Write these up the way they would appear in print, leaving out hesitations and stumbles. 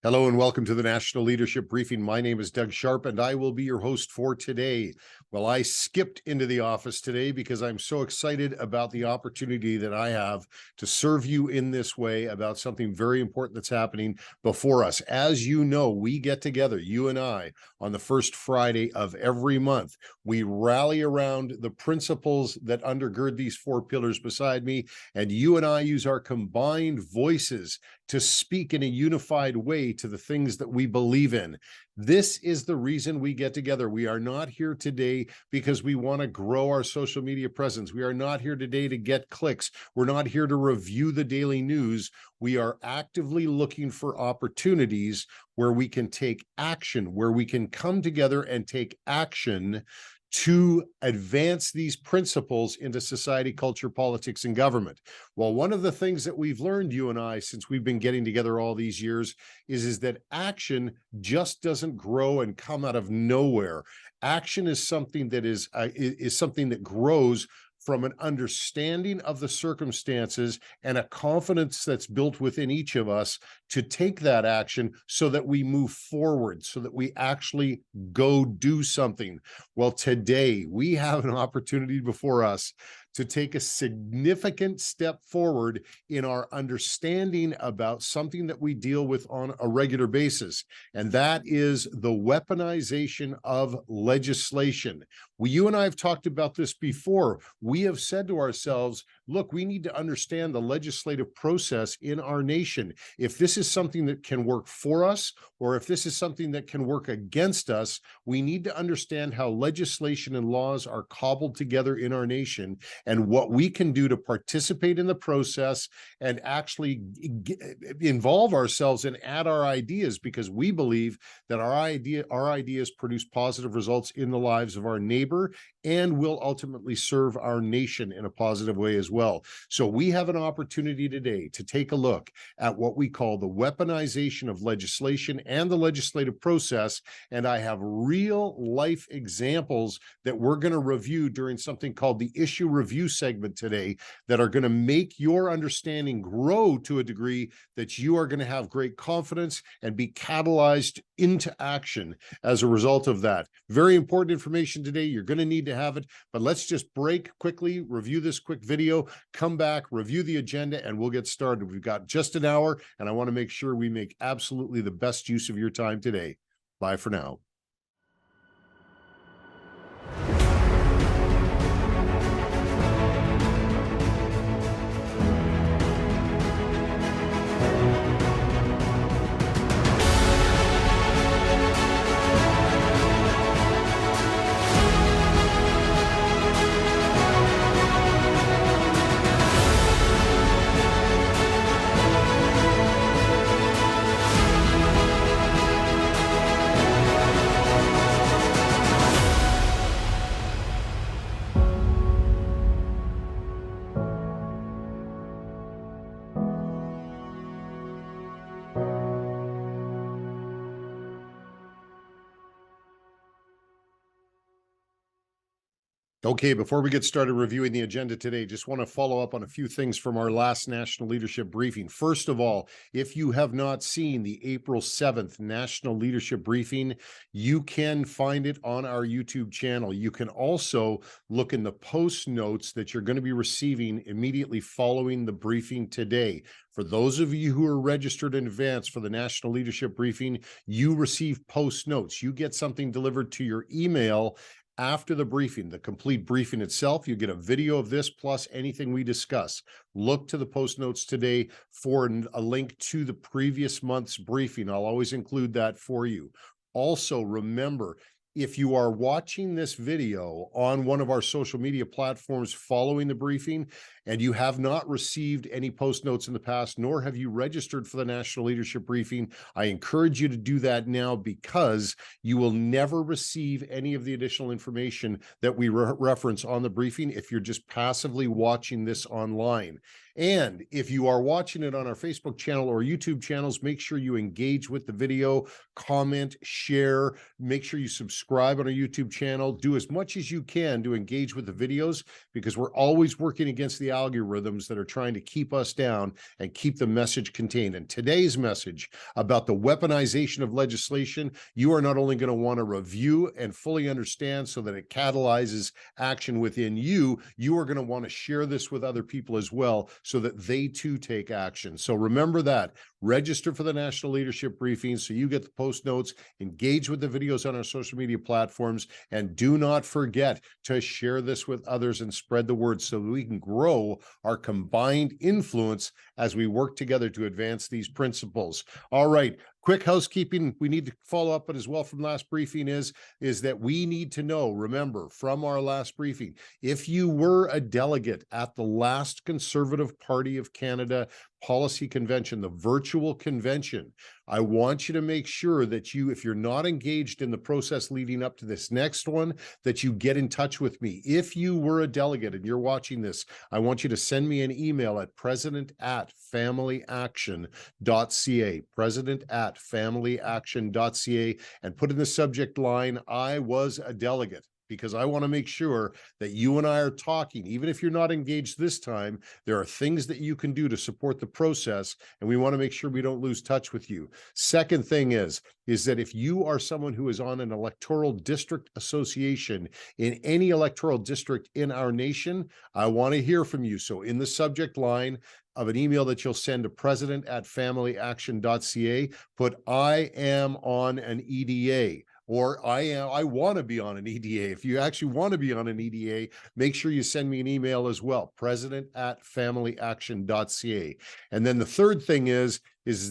Hello and welcome to the National Leadership Briefing. My name is Doug Sharp and I will be your host for today. Well, I skipped into the office today because I'm so excited about the opportunity that I have to serve you in this way about something very important that's happening before us. As you know, we get together, you and I, on the first Friday of every month. We rally around the principles that undergird these four pillars beside me, and you and I use our combined voices to speak in a unified way to the things that we believe in. This is the reason we get together. We are not here today because we want to grow our social media presence. We are not here today to get clicks. We're not here to review the daily news. We are actively looking for opportunities where we can take action, where we can come together and take action to advance these principles into society, culture, politics, and government. Well, one of the things that we've learned, you and I, since we've been getting together all these years, is that action just doesn't grow and come out of nowhere. Action is something that is something that grows from an understanding of the circumstances and a confidence that's built within each of us to take that action so that we move forward, so that we actually go do something. Well, today we have an opportunity before us to take a significant step forward in our understanding about something that we deal with on a regular basis, and that is the weaponization of legislation. You and I have talked about this before. We have said to ourselves, look, we need to understand the legislative process in our nation. If this is something that can work for us, or if this is something that can work against us, we need to understand how legislation and laws are cobbled together in our nation and what we can do to participate in the process and actually involve ourselves and add our ideas, because we believe that our ideas produce positive results in the lives of our neighbor and will ultimately serve our nation in a positive way as well. So we have an opportunity today to take a look at what we call the weaponization of legislation and the legislative process. And I have real life examples that we're going to review during something called the issue review segment today that are going to make your understanding grow to a degree that you are going to have great confidence and be catalyzed into action as a result of that. Very important information today. You're going to need to have it, but let's just break quickly, review this quick video, come back, review the agenda, and we'll get started. We've got just an hour, and I want to make sure we make absolutely the best use of your time today. Bye for now. Okay, before we get started reviewing the agenda today, just want to follow up on a few things from our last National Leadership Briefing. First of all, if you have not seen the April 7th National Leadership Briefing, you can find it on our YouTube channel. You can also look in the post notes that you're going to be receiving immediately following the briefing today. For those of you who are registered in advance for the National Leadership Briefing, you receive post notes. You get something delivered to your email after the briefing, the complete briefing itself. You get a video of this plus anything we discuss. Look to the post notes today for a link to the previous month's briefing. I'll always include that for you. Also, remember, if you are watching this video on one of our social media platforms following the briefing and you have not received any post notes in the past, nor have you registered for the National Leadership Briefing, I encourage you to do that now, because you will never receive any of the additional information that we reference on the briefing if you're just passively watching this online. And if you are watching it on our Facebook channel or YouTube channels, make sure you engage with the video, comment, share, make sure you subscribe on our YouTube channel. Do as much as you can to engage with the videos, because we're always working against the algorithms that are trying to keep us down and keep the message contained. And today's message about the weaponization of legislation, you are not only going to want to review and fully understand so that it catalyzes action within you, you are going to want to share this with other people as well so that they too take action. So remember that. Register for the National Leadership Briefing so you get the post notes, engage with the videos on our social media platforms, and do not forget to share this with others and spread the word so that we can grow our combined influence as we work together to advance these principles. All right. Quick housekeeping we need to follow up on as well from last briefing is that we need to know, remember, from our last briefing, if you were a delegate at the last Conservative Party of Canada Policy Convention, the virtual convention, I want you to make sure that you, if you're not engaged in the process leading up to this next one, that you get in touch with me. If you were a delegate and you're watching this, I want you to send me an email at president@familyaction.ca, president@familyaction.ca, and put in the subject line, I was a delegate, because I want to make sure that you and I are talking. Even if you're not engaged this time, there are things that you can do to support the process, and we want to make sure we don't lose touch with you. Second thing is that if you are someone who is on an electoral district association in any electoral district in our nation, I want to hear from you. So in the subject line of an email that you'll send to president@familyaction.ca, put I am on an EDA. Or I want to be on an EDA. If you actually want to be on an EDA, make sure you send me an email as well, president@familyaction.ca. And then the third thing is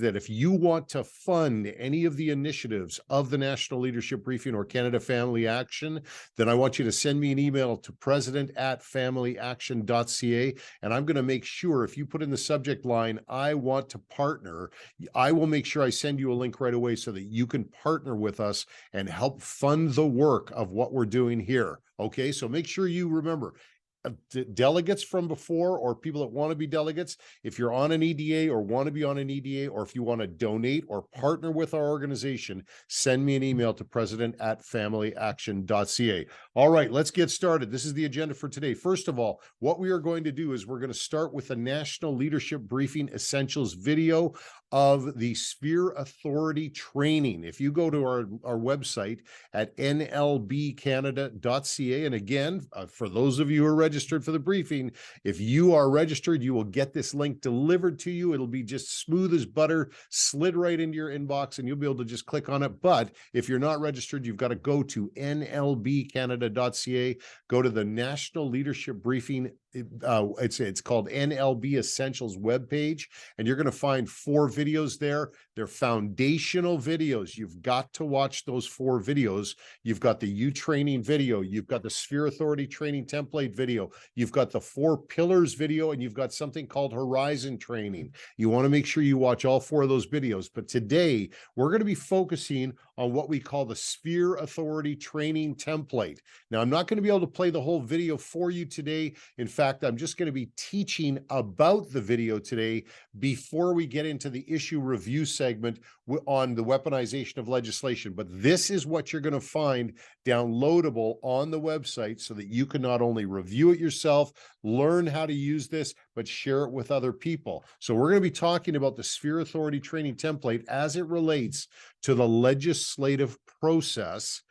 that if you want to fund any of the initiatives of the National Leadership Briefing or Canada Family Action, then I want you to send me an email to president@familyaction.ca. And I'm going to make sure, if you put in the subject line, I want to partner, I will make sure I send you a link right away so that you can partner with us and help fund the work of what we're doing here. Okay, so make sure you remember, delegates from before or people that want to be delegates, if you're on an EDA or want to be on an EDA, or if you want to donate or partner with our organization, send me an email to president@familyaction.ca. All right, let's get started. This is the agenda for today. First of all, what we are going to do is we're going to start with the National Leadership Briefing Essentials video of the Sphere Authority training. If you go to our website at nlbcanada.ca, and again, for those of you who are registered for the briefing, if you are registered, you will get this link delivered to you. It'll be just smooth as butter, slid right into your inbox, and you'll be able to just click on it. But if you're not registered, you've got to go to nlbcanada.ca, go to the National Leadership Briefing. It's called NLB Essentials webpage, and you're going to find 4 videos there. They're foundational videos. You've got to watch those 4 videos. You've got the U training video, you've got the Sphere Authority training template video, you've got the 4 pillars video, and you've got something called Horizon training. You want to make sure you watch all 4 of those videos. But today we're going to be focusing on what we call the Sphere Authority training template. Now, I'm not going to be able to play the whole video for you today. In fact, I'm just going to be teaching about the video today before we get into the issue review segment on the weaponization of legislation. But this is what you're going to find downloadable on the website so that you can not only review it yourself, learn how to use this, but share it with other people. So we're going to be talking about the Sphere Authority training template as it relates to the legislative process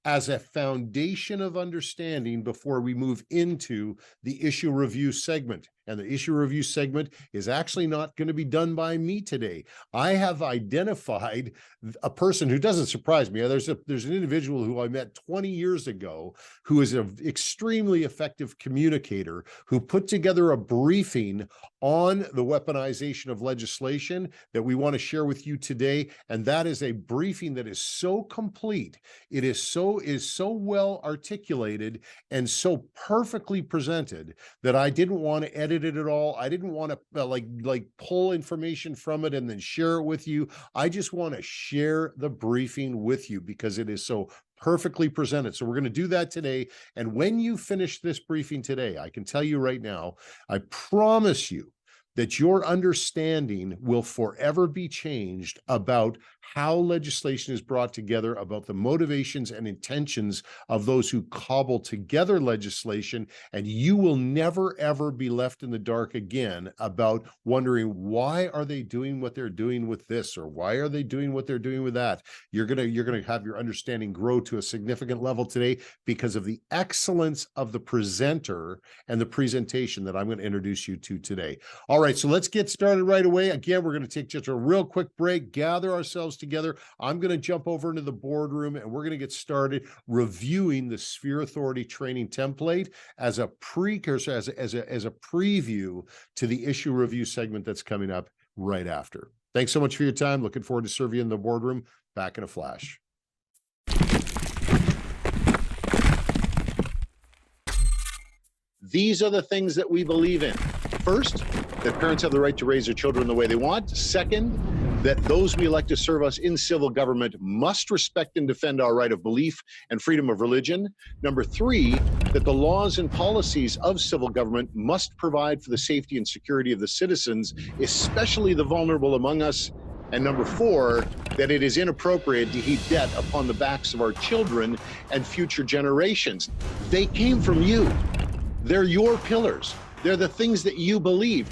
as a foundation of understanding before we move into the issue review segment. And the issue review segment is actually not going to be done by me today. I have identified a person who doesn't surprise me. There's an individual who I met 20 years ago who is an extremely effective communicator who put together a briefing on the weaponization of legislation that we want to share with you today. And that is a briefing that is so complete. It is so well articulated and so perfectly presented that I didn't want to edit it at all. I didn't want to like pull information from it and then share it with you. I just want to share the briefing with you because it is so perfectly presented. So we're going to do that today. And when you finish this briefing today, I can tell you right now, I promise you that your understanding will forever be changed about how legislation is brought together, about the motivations and intentions of those who cobble together legislation, and you will never, ever be left in the dark again about wondering, why are they doing what they're doing with this, or why are they doing what they're doing with that? You're gonna have your understanding grow to a significant level today because of the excellence of the presenter and the presentation that I'm going to introduce you to today. All right, so let's get started right away. Again, we're going to take just a real quick break, gather ourselves together. I'm going to jump over into the boardroom and we're going to get started reviewing the Sphere Authority training template as a precursor, as a preview to the issue review segment that's coming up right after. Thanks so much for your time. Looking forward to serving you in the boardroom. Back in a flash. These are the things that we believe in. First, that parents have the right to raise their children the way they want. Second, that those we elect to serve us in civil government must respect and defend our right of belief and freedom of religion. Number three, that the laws and policies of civil government must provide for the safety and security of the citizens, especially the vulnerable among us. And number four, that it is inappropriate to heap debt upon the backs of our children and future generations. They came from you. They're your pillars. They're the things that you believe.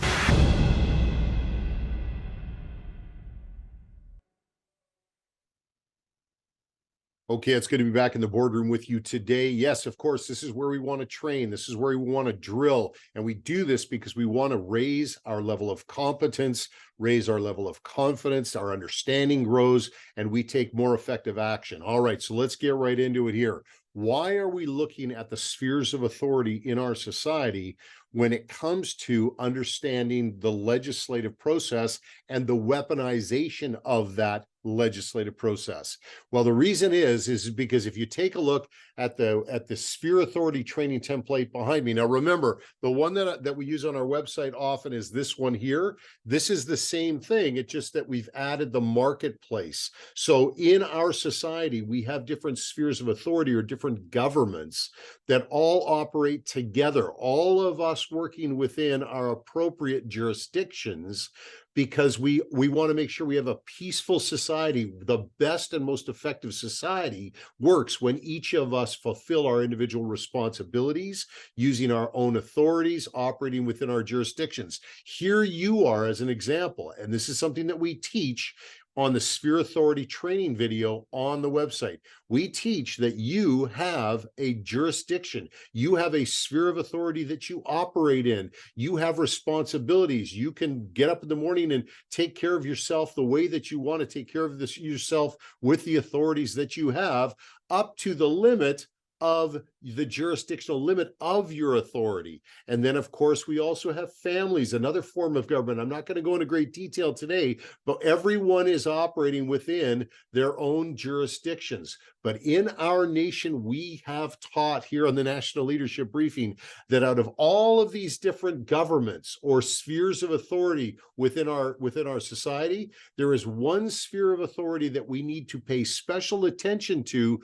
Okay, it's good to be back in the boardroom with you today. Yes, of course, this is where we want to train. This is where we want to drill. And we do this because we want to raise our level of competence, raise our level of confidence, our understanding grows, and we take more effective action. All right, so let's get right into it here. Why are we looking at the spheres of authority in our society when it comes to understanding the legislative process and the weaponization of that legislative process? Well, the reason is because if you take a look at the Sphere Authority training template behind me. Now, remember, the one that we use on our website often is this one here. This is the same thing. It's just that we've added the marketplace. So in our society, we have different spheres of authority or different governments that all operate together, all of us working within our appropriate jurisdictions, because we want to make sure we have a peaceful society. The best and most effective society works when each of us fulfill our individual responsibilities, using our own authorities, operating within our jurisdictions. Here you are as an example, and this is something that we teach on the Sphere Authority training video on the website. We teach that you have a jurisdiction. You have a sphere of authority that you operate in. You have responsibilities. You can get up in the morning and take care of yourself the way that you want to take care of yourself with the authorities that you have, up to the limit of the jurisdictional limit of your authority. And then, of course, we also have families, another form of government. I'm not going to go into great detail today, but everyone is operating within their own jurisdictions. But in our nation, we have taught here on the National Leadership Briefing that out of all of these different governments or spheres of authority within our society, there is one sphere of authority that we need to pay special attention to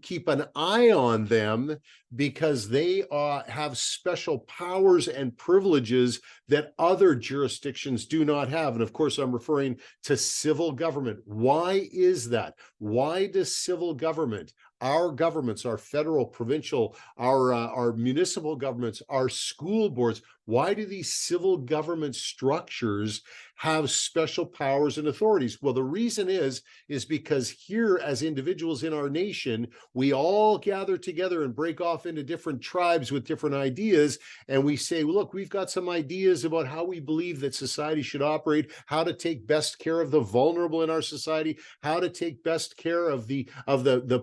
keep an eye on them, because they have special powers and privileges that other jurisdictions do not have. And of course, I'm referring to civil government. Why is that? Why does civil government, our governments, our federal, provincial, our municipal governments, our school boards, why do these civil government structures have special powers and authorities? Well, the reason is because here, as individuals in our nation, we all gather together and break off into different tribes with different ideas. And we say, well, look, we've got some ideas about how we believe that society should operate, how to take best care of the vulnerable in our society, how to take best care of the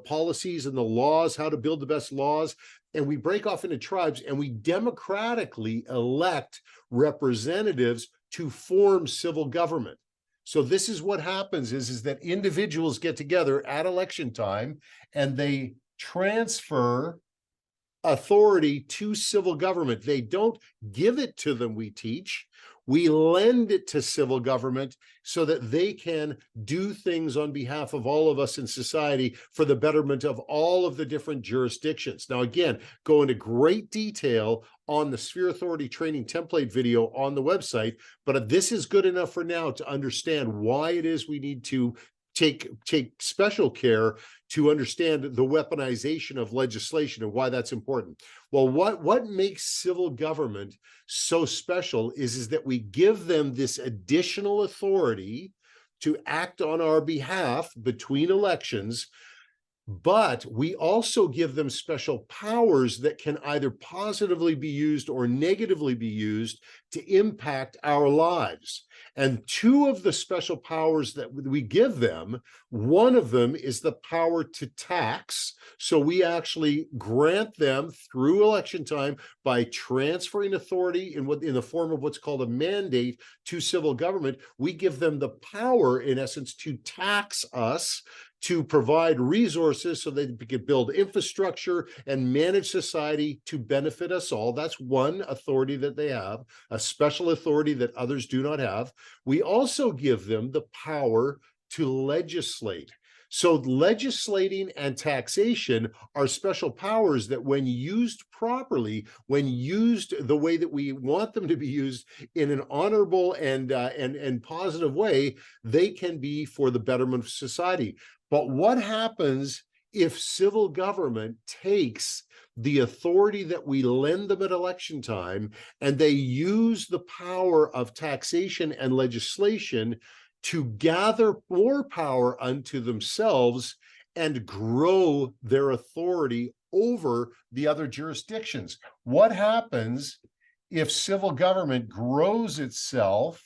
policies and the laws, how to build the best laws. And we break off into tribes and we democratically elect representatives to form civil government. So this is what happens is that individuals get together at election time and they transfer authority to civil government. They don't give it to them, we teach. We lend it to civil government so that they can do things on behalf of all of us in society for the betterment of all of the different jurisdictions. Now, again, go into great detail on the Sphere Authority Training template video on the website, but this is good enough for now to understand why it is we need to take special care to understand the weaponization of legislation and why that's important. Well, what makes civil government so special is that we give them this additional authority to act on our behalf between elections, but we also give them special powers that can either positively be used or negatively be used to impact our lives. And two of the special powers that we give them, one of them is the power to tax. So we actually grant them through election time by transferring authority in the form of what's called a mandate to civil government. We give them the power, in essence, to tax us, to provide resources so that we could build infrastructure and manage society to benefit us all. That's one authority that they have, a special authority that others do not have. We also give them the power to legislate. So legislating and taxation are special powers that, when used properly, when used the way that we want them to be used, in an honorable and positive way, they can be for the betterment of society. But what happens if civil government takes the authority that we lend them at election time and they use the power of taxation and legislation to gather more power unto themselves and grow their authority over the other jurisdictions? What happens if civil government grows itself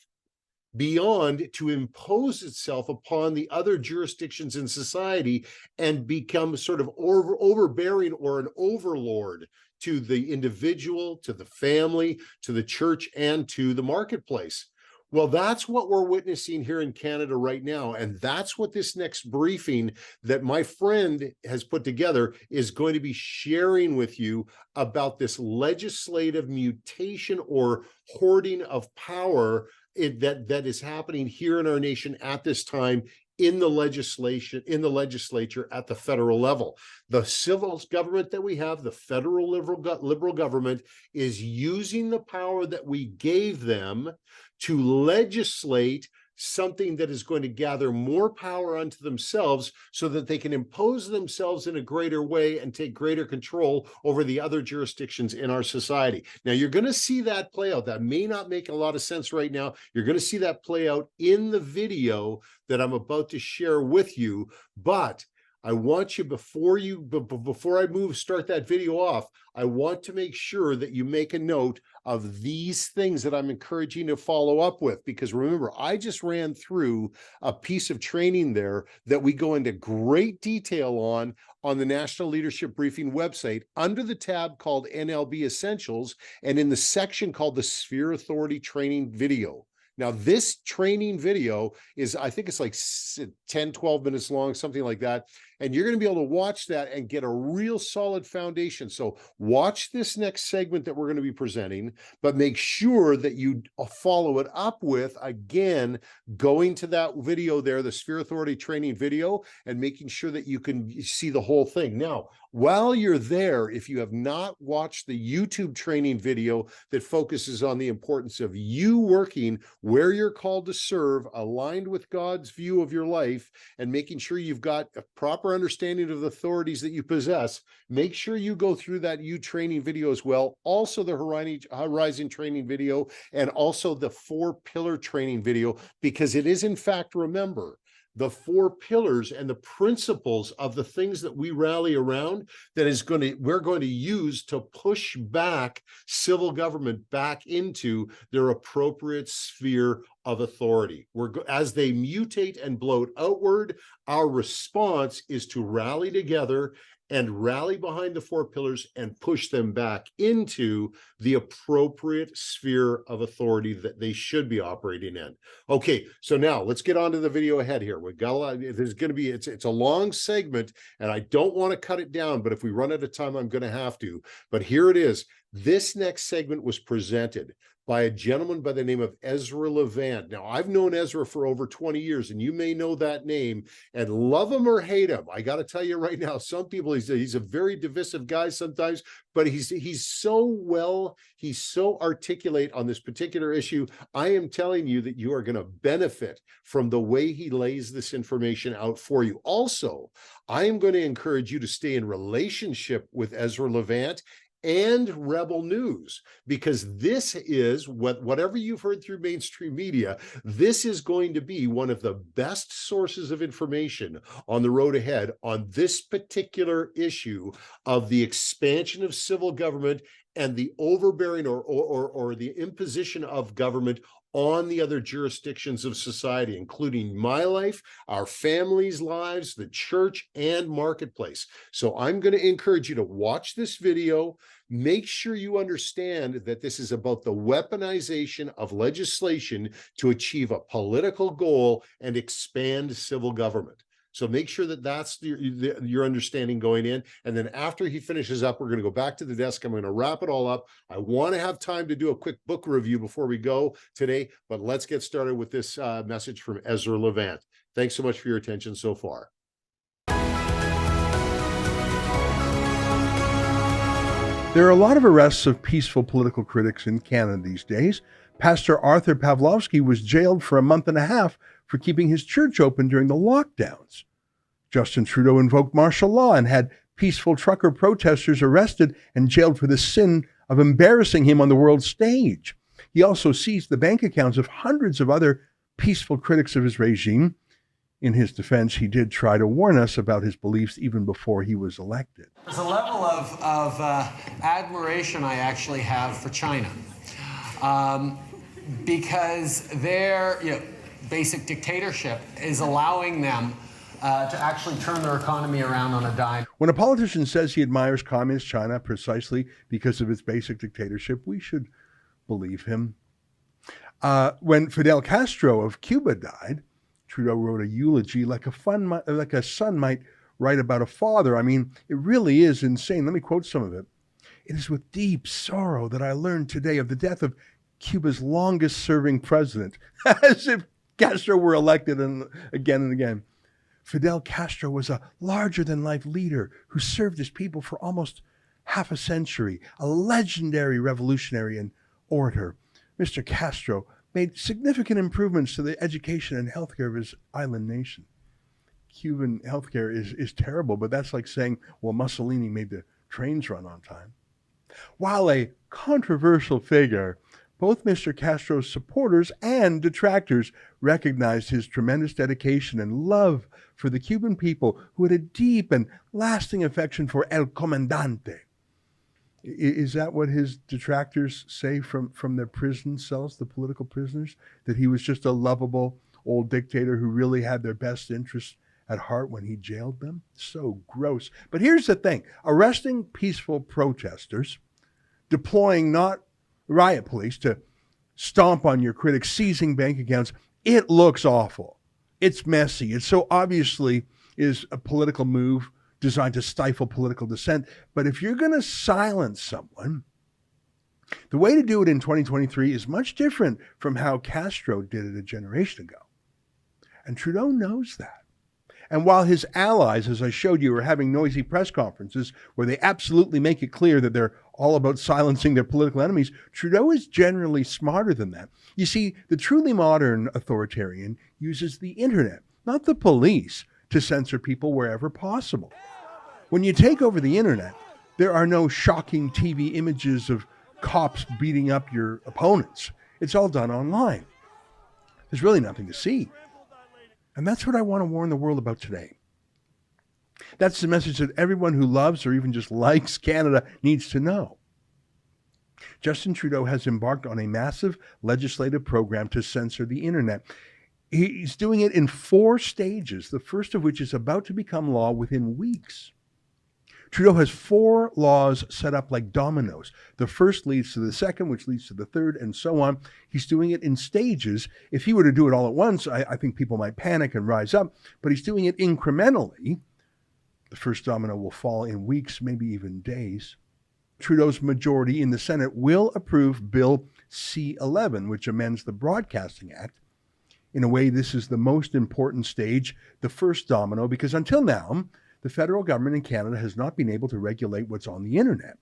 beyond to impose itself upon the other jurisdictions in society and become sort of overbearing or an overlord to the individual, to the family, to the church, and to the marketplace? Well, that's what we're witnessing here in Canada right now. And that's what this next briefing that my friend has put together is going to be sharing with you about this legislative mutation or hoarding of power that is happening here in our nation at this time in the legislature at the federal level. The civil government that we have, the federal liberal government, is using the power that we gave them to legislate something that is going to gather more power unto themselves so that they can impose themselves in a greater way and take greater control over the other jurisdictions in our society. Now, you're going to see that play out. That may not make a lot of sense right now. You're going to see that play out in the video that I'm about to share with you, but I want you, before I start that video off, I want to make sure that you make a note of these things that I'm encouraging you to follow up with, because remember, I just ran through a piece of training there that we go into great detail on the National Leadership Briefing website under the tab called NLB Essentials and in the section called the Sphere Authority Training Video. Now, this training video is, I think it's like 10, 12 minutes long, something like that. And you're going to be able to watch that and get a real solid foundation. So watch this next segment that we're going to be presenting, but make sure that you follow it up with, again, going to that video there, the Sphere Authority Training video, and making sure that you can see the whole thing. Now, while you're there, if you have not watched the YouTube training video that focuses on the importance of you working where you're called to serve, aligned with God's view of your life, and making sure you've got a proper understanding of the authorities that you possess, make sure you go through that U training video as well. Also the Horizon training video, and also the 4-pillar training video, because it is, in fact, remember, the 4 pillars and the principles of the things that we rally around that we're going to use to push back civil government back into their appropriate sphere of authority. As they mutate and bloat outward, our response is to rally together and rally behind the four pillars and push them back into the appropriate sphere of authority that they should be operating in. Okay, so now let's get on to the video ahead here. We've got a lot, there's going to be, it's a long segment and I don't want to cut it down, but if we run out of time, I'm going to have to. But here it is. This next segment was presented by a gentleman by the name of Ezra Levant. Now, I've known Ezra for over 20 years, and you may know that name, and love him or hate him. I got to tell you right now, some people, he's a very divisive guy sometimes, but he's so articulate on this particular issue. I am telling you that you are going to benefit from the way he lays this information out for you. Also, I am going to encourage you to stay in relationship with Ezra Levant and Rebel News, because this is whatever you've heard through mainstream media, this is going to be one of the best sources of information on the road ahead on this particular issue of the expansion of civil government and the overbearing or the imposition of government on the other jurisdictions of society, including my life, our families' lives, the church, and marketplace. So I'm going to encourage you to watch this video. Make sure you understand that this is about the weaponization of legislation to achieve a political goal and expand civil government. So make sure that that's your understanding going in. And then after he finishes up, we're going to go back to the desk. I'm going to wrap it all up. I want to have time to do a quick book review before we go today, but let's get started with this message from Ezra Levant. Thanks so much for your attention so far. There are a lot of arrests of peaceful political critics in Canada these days. Pastor Arthur Pawlowski was jailed for a month and a half for keeping his church open during the lockdowns. Justin Trudeau invoked martial law and had peaceful trucker protesters arrested and jailed for the sin of embarrassing him on the world stage. He also seized the bank accounts of hundreds of other peaceful critics of his regime. In his defense, he did try to warn us about his beliefs even before he was elected. There's a level of admiration I actually have for China because their basic dictatorship is allowing them to actually turn their economy around on a dime. When a politician says he admires communist China precisely because of its basic dictatorship, we should believe him. When Fidel Castro of Cuba died, Trudeau wrote a eulogy like a son might write about a father. I mean, it really is insane. Let me quote some of it. "It is with deep sorrow that I learned today of the death of Cuba's longest-serving president," as if Castro were elected again and again. "Fidel Castro was a larger-than-life leader who served his people for almost half a century, a legendary revolutionary and orator. Mr. Castro made significant improvements to the education and healthcare of his island nation." Cuban healthcare is terrible, but that's like saying, well, Mussolini made the trains run on time. While a controversial figure, both Mr. Castro's supporters and detractors recognized his tremendous dedication and love for the Cuban people, who had a deep and lasting affection for El Comandante. Is that what his detractors say from their prison cells, the political prisoners? That he was just a lovable old dictator who really had their best interests at heart when he jailed them? So gross. But here's the thing. Arresting peaceful protesters, deploying not riot police to stomp on your critics, seizing bank accounts, it looks awful. It's messy. It so obviously is a political move designed to stifle political dissent. But if you're going to silence someone, the way to do it in 2023 is much different from how Castro did it a generation ago. And Trudeau knows that. And while his allies, as I showed you, are having noisy press conferences where they absolutely make it clear that they're all about silencing their political enemies, Trudeau is generally smarter than that. You see, the truly modern authoritarian uses the internet, not the police, to censor people wherever possible. When you take over the internet, there are no shocking TV images of cops beating up your opponents. It's all done online. There's really nothing to see. And that's what I want to warn the world about today. That's the message that everyone who loves or even just likes Canada needs to know. Justin Trudeau has embarked on a massive legislative program to censor the internet. He's doing it in 4 stages, the first of which is about to become law within weeks. Trudeau has 4 laws set up like dominoes. The first leads to the second, which leads to the third, and so on. He's doing it in stages. If he were to do it all at once, I think people might panic and rise up, but he's doing it incrementally. The first domino will fall in weeks, maybe even days. Trudeau's majority in the Senate will approve Bill C-11, which amends the Broadcasting Act. In a way, this is the most important stage, the first domino, because until now, the federal government in Canada has not been able to regulate what's on the internet.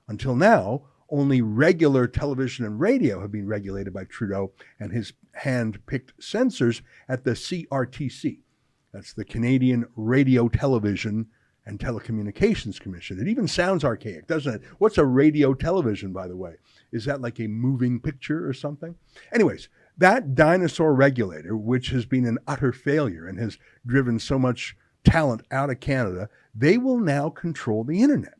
Until now, only regular television and radio have been regulated by Trudeau and his hand-picked censors at the CRTC. That's the Canadian Radio, Television, and Telecommunications Commission. It even sounds archaic, doesn't it? What's a radio television, by the way? Is that like a moving picture or something? Anyways, that dinosaur regulator, which has been an utter failure and has driven so much talent out of Canada, they will now control the internet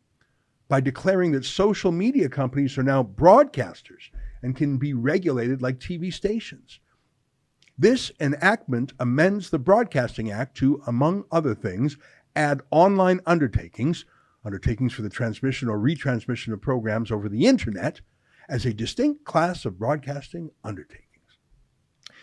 by declaring that social media companies are now broadcasters and can be regulated like TV stations. This enactment amends the Broadcasting Act to, among other things, add online undertakings for the transmission or retransmission of programs over the internet, as a distinct class of broadcasting undertakings.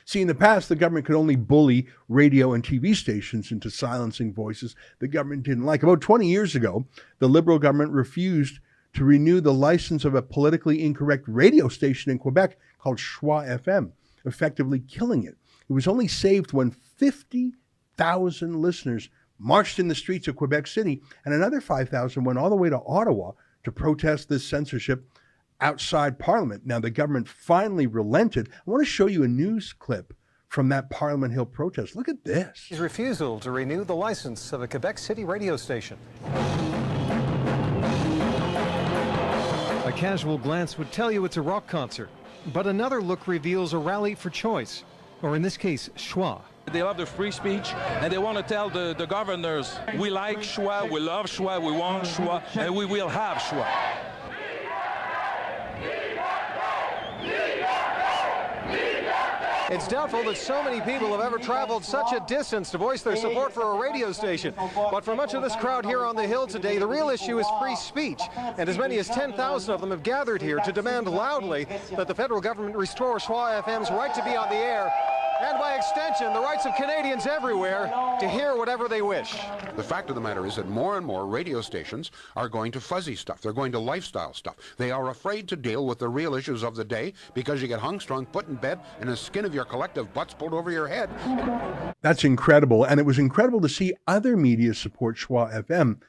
See, in the past, the government could only bully radio and TV stations into silencing voices the government didn't like. About 20 years ago, the Liberal government refused to renew the license of a politically incorrect radio station in Quebec called Schwa FM, effectively killing it. It was only saved when 50,000 listeners marched in the streets of Quebec City, and another 5,000 went all the way to Ottawa to protest this censorship outside Parliament. Now, the government finally relented. I want to show you a news clip from that Parliament Hill protest. Look at this. His refusal to renew the license of a Quebec City radio station. A casual glance would tell you it's a rock concert, but another look reveals a rally for choice, or in this case, Schwa. They love the free speech, and they want to tell the governors, we like Schwa, we love Schwa, we want Schwa, and we will have Schwa. It's doubtful that so many people have ever traveled such a distance to voice their support for a radio station. But for much of this crowd here on the Hill today, the real issue is free speech. And as many as 10,000 of them have gathered here to demand loudly that the federal government restore Schwa FM's right to be on the air, and by extension, the rights of Canadians everywhere to hear whatever they wish. The fact of the matter is that more and more radio stations are going to fuzzy stuff. They're going to lifestyle stuff. They are afraid to deal with the real issues of the day because you get hung, strung, put in bed, and the skin of your collective butts pulled over your head. That's incredible. And it was incredible to see other media support Schwa FM.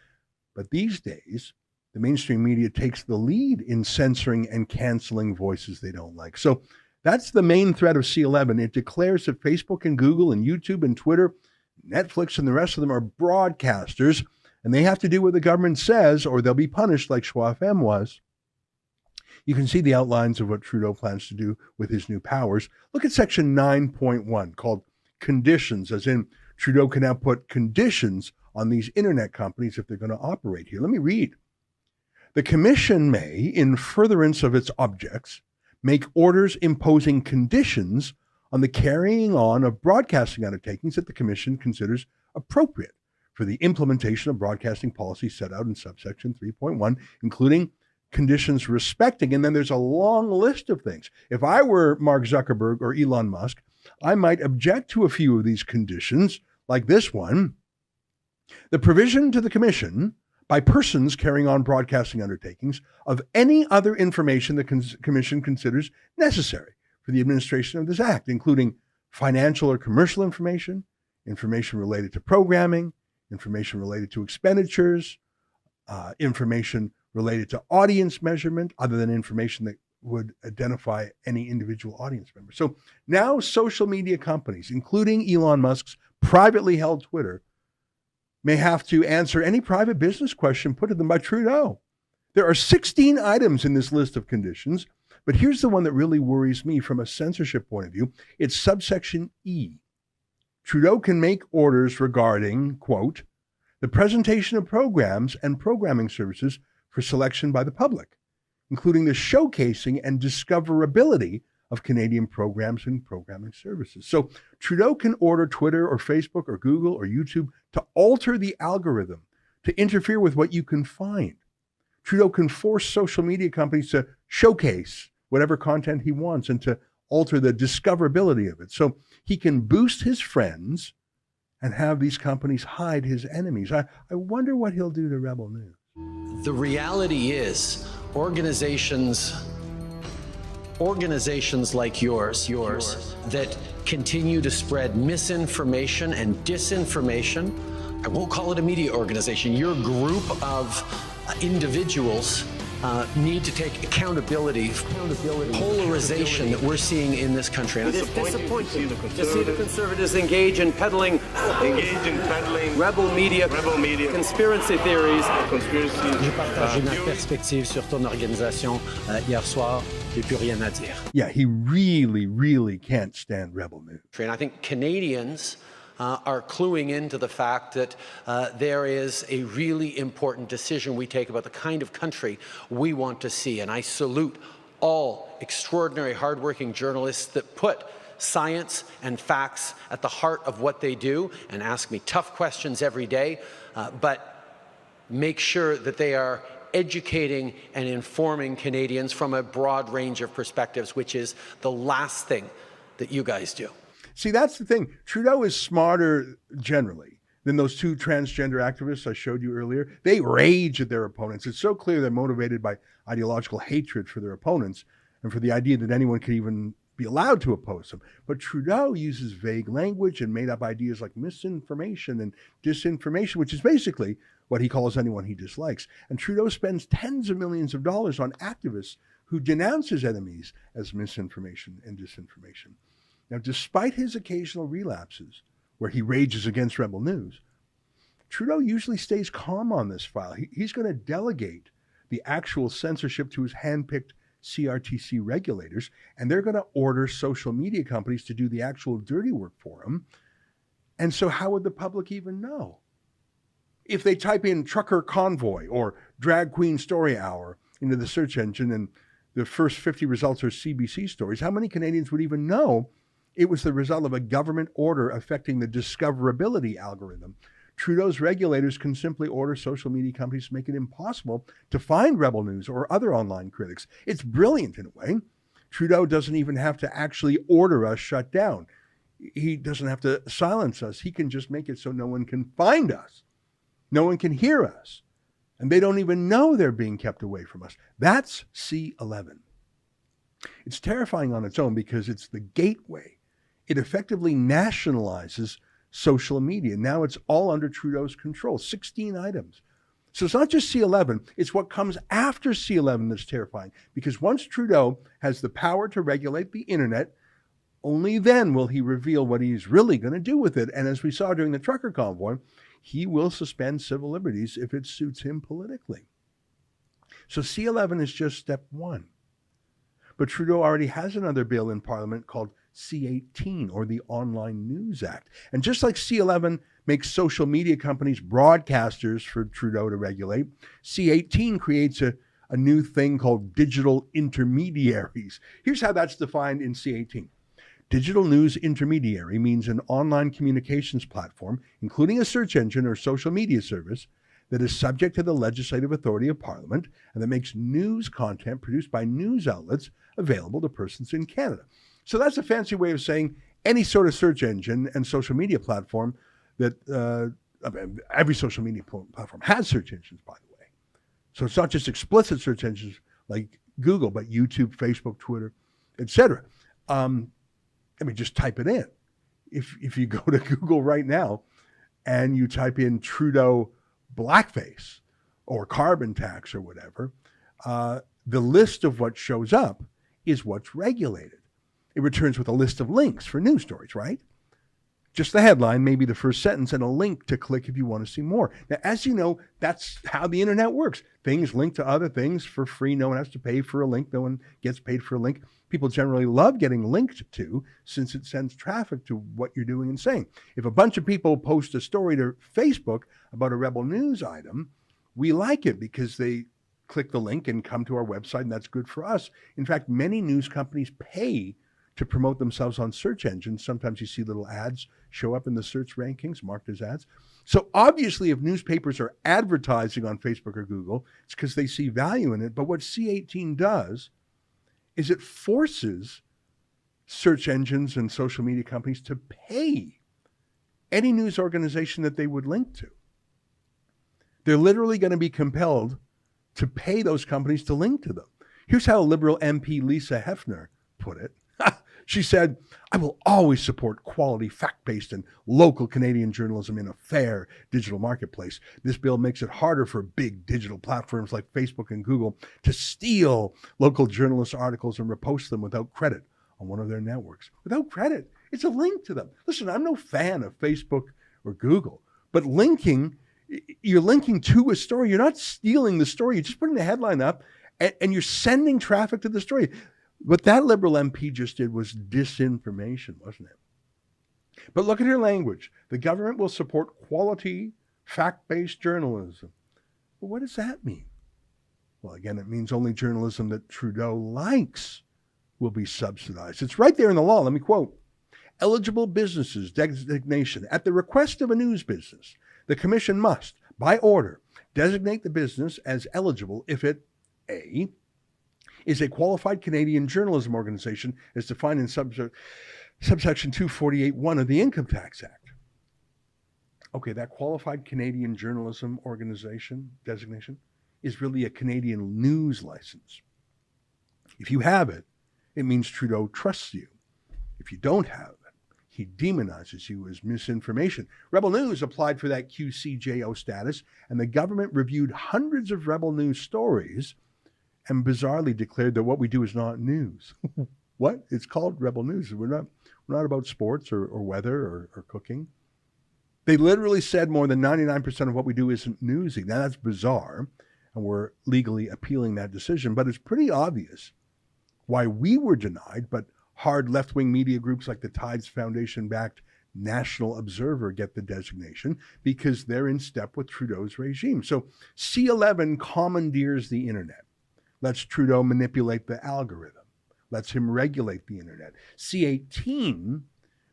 But these days, the mainstream media takes the lead in censoring and canceling voices they don't like. So that's the main threat of C-11. It declares that Facebook and Google and YouTube and Twitter, Netflix and the rest of them are broadcasters, and they have to do what the government says or they'll be punished like Schwa FM was. You can see the outlines of what Trudeau plans to do with his new powers. Look at section 9.1 called conditions, as in Trudeau can now put conditions on these internet companies if they're going to operate here. Let me read. The Commission may, in furtherance of its objects, make orders imposing conditions on the carrying on of broadcasting undertakings that the Commission considers appropriate for the implementation of broadcasting policy set out in subsection 3.1, including conditions respecting, and then there's a long list of things. If I were Mark Zuckerberg or Elon Musk, I might object to a few of these conditions, like this one. The provision to the Commission by persons carrying on broadcasting undertakings of any other information the Commission considers necessary for the administration of this act, including financial or commercial information, information related to programming, information related to expenditures, information related to audience measurement, other than information that would identify any individual audience member. So now social media companies, including Elon Musk's privately held Twitter, may have to answer any private business question put to them by Trudeau. There are 16 items in this list of conditions, but here's the one that really worries me from a censorship point of view. It's subsection E. Trudeau can make orders regarding, quote, the presentation of programs and programming services for selection by the public, including the showcasing and discoverability of Canadian programs and programming services. So Trudeau can order Twitter or Facebook or Google or YouTube to alter the algorithm, to interfere with what you can find. Trudeau can force social media companies to showcase whatever content he wants and to alter the discoverability of it. So he can boost his friends and have these companies hide his enemies. I wonder what he'll do to Rebel News. The reality is organizations like yours that continue to spread misinformation and disinformation. I won't call it a media organization. Your group of individuals need to take accountability. Polarization that we're seeing in this country. And it's disappointing to see the Conservatives engage in peddling rebel media, conspiracy theories. J'ai partagé ma perspective sur ton organisation hier soir. J'ai plus rien à dire. Yeah, he really can't stand Rebel News. And I think Canadians are cluing into the fact that there is a really important decision we take about the kind of country we want to see. And I salute all extraordinary, hardworking journalists that put science and facts at the heart of what they do and ask me tough questions every day, but make sure that they are educating and informing Canadians from a broad range of perspectives, which is the last thing that you guys do. See, that's the thing. Trudeau is smarter generally than those two transgender activists I showed you earlier. They rage at their opponents. It's so clear they're motivated by ideological hatred for their opponents and for the idea that anyone could even be allowed to oppose them. But Trudeau uses vague language and made up ideas like misinformation and disinformation, which is basically what he calls anyone he dislikes. And Trudeau spends tens of millions of dollars on activists who denounce his enemies as misinformation and disinformation. Now, despite his occasional relapses, where he rages against Rebel News, Trudeau usually stays calm on this file. He's going to delegate the actual censorship to his handpicked CRTC regulators, and they're going to order social media companies to do the actual dirty work for him. And so how would the public even know? If they type in trucker convoy or drag queen story hour into the search engine and the first 50 results are CBC stories, how many Canadians would even know it was the result of a government order affecting the discoverability algorithm? Trudeau's regulators can simply order social media companies to make it impossible to find Rebel News or other online critics. It's brilliant in a way. Trudeau doesn't even have to actually order us shut down. He doesn't have to silence us. He can just make it so no one can find us. No one can hear us. And they don't even know they're being kept away from us. That's C11. It's terrifying on its own because it's the gateway. It effectively nationalizes social media. Now it's all under Trudeau's control, 16 items. So it's not just C11, it's what comes after C11 that's terrifying. Because once Trudeau has the power to regulate the internet, only then will he reveal what he's really going to do with it. And as we saw during the trucker convoy, he will suspend civil liberties if it suits him politically. So C11 is just step one. But Trudeau already has another bill in Parliament called C18, or the Online News Act. And just like C11 makes social media companies broadcasters for Trudeau to regulate, C18 creates a new thing called digital intermediaries. Here's how that's defined in C18. Digital news intermediary means an online communications platform, including a search engine or social media service, that is subject to the legislative authority of Parliament and that makes news content produced by news outlets available to persons in Canada. So that's a fancy way of saying any sort of search engine and social media platform that every social media platform has search engines, by the way. So it's not just explicit search engines like Google, but YouTube, Facebook, Twitter, etc. Just type it in. If you go to Google right now and you type in Trudeau blackface or carbon tax or whatever, the list of what shows up is what's regulated. It returns with a list of links for news stories, right? Just the headline, maybe the first sentence, and a link to click if you want to see more. Now, as you know, that's how the internet works. Things link to other things for free. No one has to pay for a link. No one gets paid for a link. People generally love getting linked to since it sends traffic to what you're doing and saying. If a bunch of people post a story to Facebook about a Rebel News item, we like it because they click the link and come to our website, and that's good for us. In fact, many news companies pay to promote themselves on search engines. Sometimes you see little ads show up in the search rankings marked as ads. So obviously, if newspapers are advertising on Facebook or Google, it's because they see value in it. But what C18 does is it forces search engines and social media companies to pay any news organization that they would link to. They're literally going to be compelled to pay those companies to link to them. Here's how Liberal MP Lisa Hefner put it. She said, "I will always support quality, fact-based, and local Canadian journalism in a fair digital marketplace. This bill makes it harder for big digital platforms like Facebook and Google to steal local journalists' articles and repost them without credit on one of their networks." Without credit. It's a link to them. Listen, I'm no fan of Facebook or Google, but you're linking to a story. You're not stealing the story. You're just putting the headline up and you're sending traffic to the story. What that Liberal MP just did was disinformation, wasn't it? But look at her language. The government will support quality, fact-based journalism. Well, what does that mean? Well, again, it means only journalism that Trudeau likes will be subsidized. It's right there in the law. Let me quote. Eligible businesses designation. At the request of a news business, the Commission must, by order, designate the business as eligible if it, A, is a qualified Canadian journalism organization as defined in subsection 248(1) of the Income Tax Act. Okay, that qualified Canadian journalism organization designation is really a Canadian news license. If you have it, it means Trudeau trusts you. If you don't have it, he demonizes you as misinformation. Rebel News applied for that QCJO status, and the government reviewed hundreds of Rebel News stories and bizarrely declared that what we do is not news. What? It's called Rebel News. We're not about sports or weather or cooking. They literally said more than 99% of what we do isn't newsy. Now, that's bizarre, and we're legally appealing that decision, but it's pretty obvious why we were denied, but hard left-wing media groups like the Tides Foundation-backed National Observer get the designation because they're in step with Trudeau's regime. So C11 commandeers the internet, lets Trudeau manipulate the algorithm, lets him regulate the internet. C18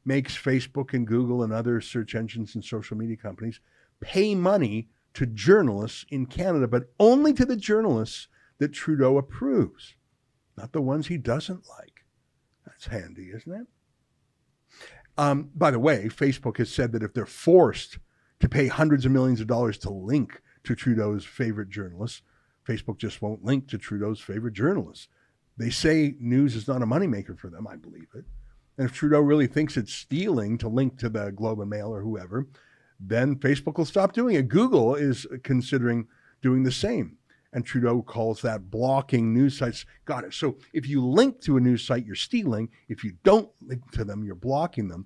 makes Facebook and Google and other search engines and social media companies pay money to journalists in Canada, but only to the journalists that Trudeau approves, not the ones he doesn't like. That's handy, isn't it? By the way, Facebook has said that if they're forced to pay hundreds of millions of dollars to link to Trudeau's favorite journalists, Facebook just won't link to Trudeau's favorite journalists. They say news is not a moneymaker for them. I believe it. And if Trudeau really thinks it's stealing to link to the Globe and Mail or whoever, then Facebook will stop doing it. Google is considering doing the same. And Trudeau calls that blocking news sites. Got it. So if you link to a news site, you're stealing. If you don't link to them, you're blocking them.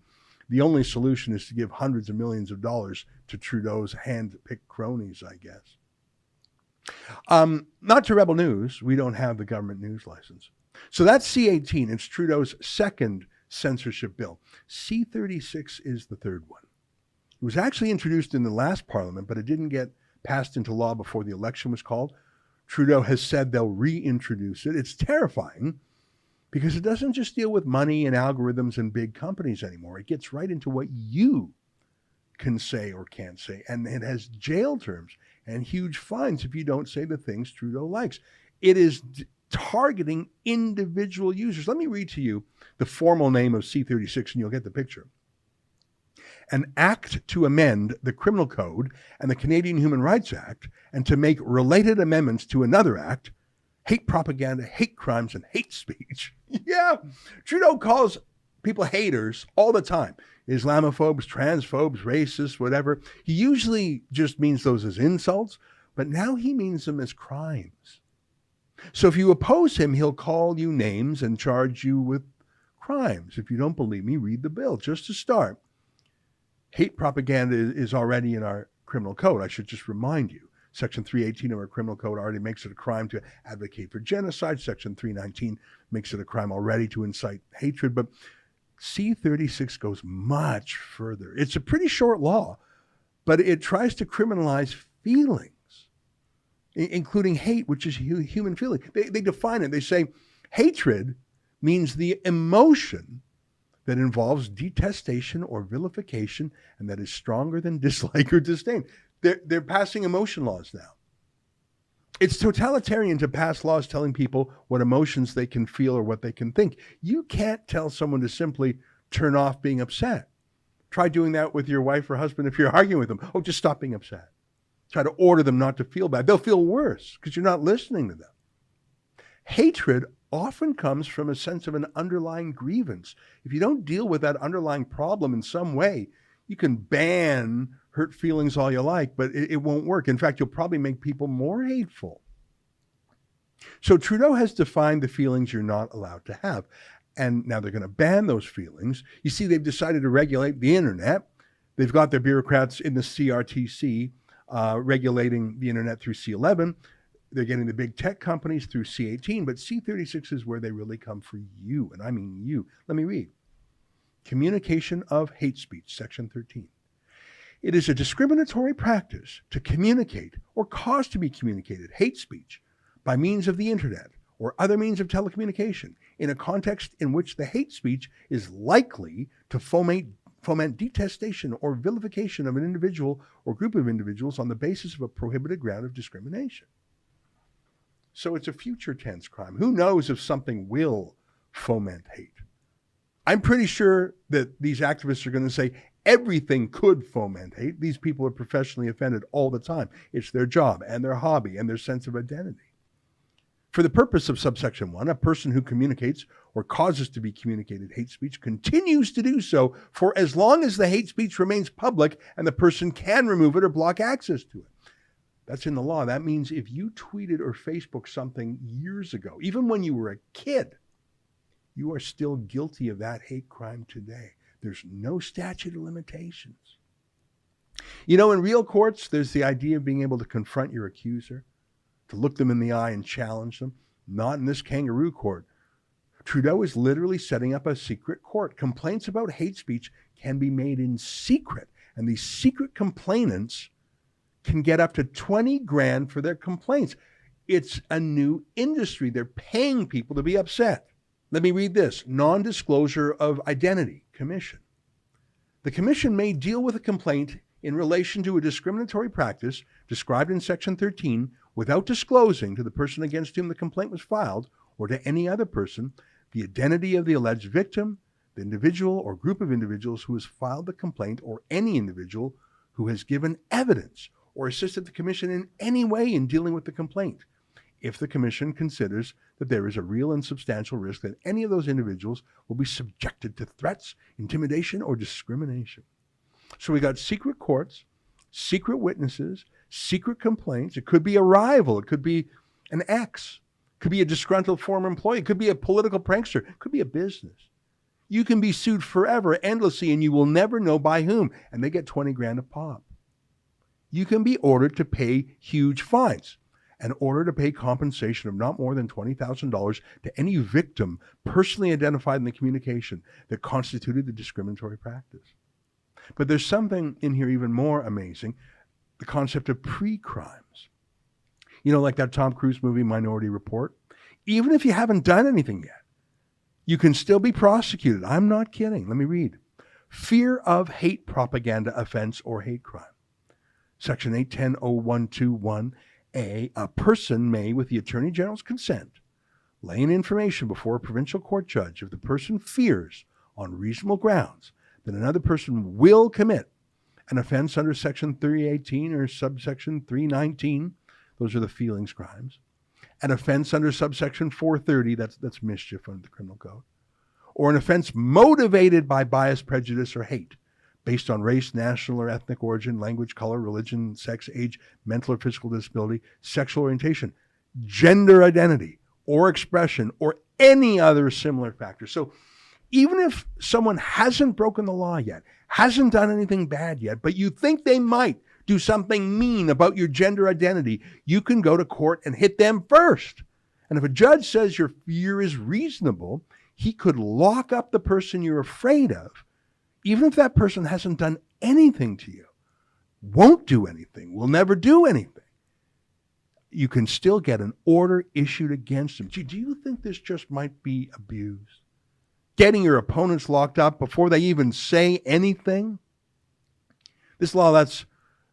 The only solution is to give hundreds of millions of dollars to Trudeau's hand-picked cronies, I guess. Not to Rebel News. We don't have the government news license. So that's C18. It's Trudeau's second censorship bill. C36 is the third one. It was actually introduced in the last parliament, but it didn't get passed into law before the election was called. Trudeau has said they'll reintroduce it. It's terrifying because it doesn't just deal with money and algorithms and big companies anymore. It gets right into what you can say or can't say. And it has jail terms and huge fines if you don't say the things Trudeau likes. It is targeting individual users. Let me read to you the formal name of C36 and you'll get the picture. An act to amend the Criminal Code and the Canadian Human Rights Act and to make related amendments to another act, hate propaganda, hate crimes, and hate speech. Yeah, Trudeau calls people haters all the time. Islamophobes, transphobes, racists, whatever. He usually just means those as insults, but now he means them as crimes. So if you oppose him, he'll call you names and charge you with crimes. If you don't believe me, read the bill. Just to start, hate propaganda is already in our criminal code. I should just remind you. Section 318 of our criminal code already makes it a crime to advocate for genocide. Section 319 makes it a crime already to incite hatred. But C36 goes much further. It's a pretty short law, but it tries to criminalize feelings. including hate, which is human feeling. They define it. They say hatred means the emotion that involves detestation or vilification and that is stronger than dislike or disdain. They're passing emotion laws now. It's totalitarian to pass laws telling people what emotions they can feel or what they can think. You can't tell someone to simply turn off being upset. Try doing that with your wife or husband if you're arguing with them. Oh, just stop being upset. Try to order them not to feel bad. They'll feel worse because you're not listening to them. Hatred often comes from a sense of an underlying grievance. If you don't deal with that underlying problem in some way, you can ban hurt feelings all you like, but it won't work. In fact, you'll probably make people more hateful. So Trudeau has defined the feelings you're not allowed to have. And now they're going to ban those feelings. You see, they've decided to regulate the internet. They've got their bureaucrats in the CRTC regulating the internet through C11. They're getting the big tech companies through C18, but C36 is where they really come for you, and I mean you. Let me read. Communication of hate speech, Section 13. It is a discriminatory practice to communicate or cause to be communicated hate speech by means of the internet or other means of telecommunication in a context in which the hate speech is likely to foment detestation or vilification of an individual or group of individuals on the basis of a prohibited ground of discrimination. So it's a future tense crime. Who knows if something will foment hate? I'm pretty sure that these activists are going to say everything could foment hate. These people are professionally offended all the time. It's their job and their hobby and their sense of identity. For the purpose of subsection 1, a person who communicates or causes to be communicated hate speech continues to do so for as long as the hate speech remains public and the person can remove it or block access to it. That's in the law. That means if you tweeted or Facebooked something years ago, even when you were a kid, you are still guilty of that hate crime today. There's no statute of limitations. You know, in real courts, there's the idea of being able to confront your accuser, to look them in the eye and challenge them. Not in this kangaroo court. Trudeau is literally setting up a secret court. Complaints about hate speech can be made in secret, and these secret complainants can get up to 20 grand for their complaints. It's a new industry. They're paying people to be upset. Let me read this. Non-disclosure of identity commission. The commission may deal with a complaint in relation to a discriminatory practice described in Section 13 without disclosing to the person against whom the complaint was filed or to any other person the identity of the alleged victim, the individual or group of individuals who has filed the complaint, or any individual who has given evidence or assisted the commission in any way in dealing with the complaint, if the commission considers that there is a real and substantial risk that any of those individuals will be subjected to threats, intimidation, or discrimination. So we got secret courts, secret witnesses, secret complaints. It could be a rival. It could be an ex. It could be a disgruntled former employee. It could be a political prankster. It could be a business. You can be sued forever, endlessly, and you will never know by whom. And they get 20 grand a pop. You can be ordered to pay huge fines. An order to pay compensation of not more than $20,000 to any victim personally identified in the communication that constituted the discriminatory practice. But there's something in here even more amazing, the concept of pre-crimes. You know, like that Tom Cruise movie, Minority Report? Even if you haven't done anything yet, you can still be prosecuted. I'm not kidding. Let me read. Fear of hate propaganda offense or hate crime. Section 810.0121A, a person may, with the Attorney General's consent, lay in information before a provincial court judge if the person fears, on reasonable grounds, that another person will commit an offense under Section 318 or subsection 319, those are the feelings crimes, an offense under subsection 430, that's mischief under the criminal code, or an offense motivated by bias, prejudice, or hate, based on race, national or ethnic origin, language, color, religion, sex, age, mental or physical disability, sexual orientation, gender identity, or expression, or any other similar factor. So even if someone hasn't broken the law yet, hasn't done anything bad yet, but you think they might do something mean about your gender identity, you can go to court and hit them first. And if a judge says your fear is reasonable, he could lock up the person you're afraid of, even if that person hasn't done anything to you, won't do anything, will never do anything. you can still get an order issued against him. Do you think this just might be abused? Getting your opponents locked up before they even say anything? This law lets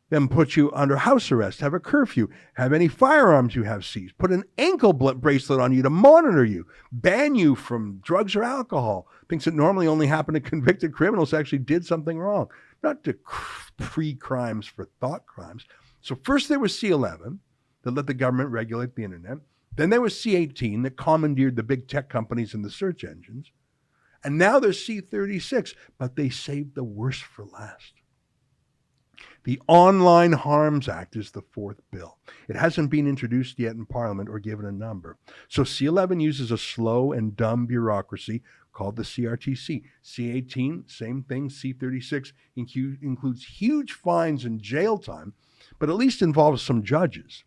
them put you under house arrest, have a curfew, have any firearms you have seized, put an ankle bracelet on you to monitor you, ban you from drugs or alcohol, things that normally only happen to convicted criminals who actually did something wrong, not to pre-crimes for thought crimes. So first there was C11 that let the government regulate the internet. Then there was C18 that commandeered the big tech companies and the search engines. And now there's C36, but they saved the worst for last. The Online Harms Act is the fourth bill. It hasn't been introduced yet in Parliament or given a number. So C11 uses a slow and dumb bureaucracy called the CRTC. C18, same thing. C36 includes huge fines and jail time, but at least involves some judges.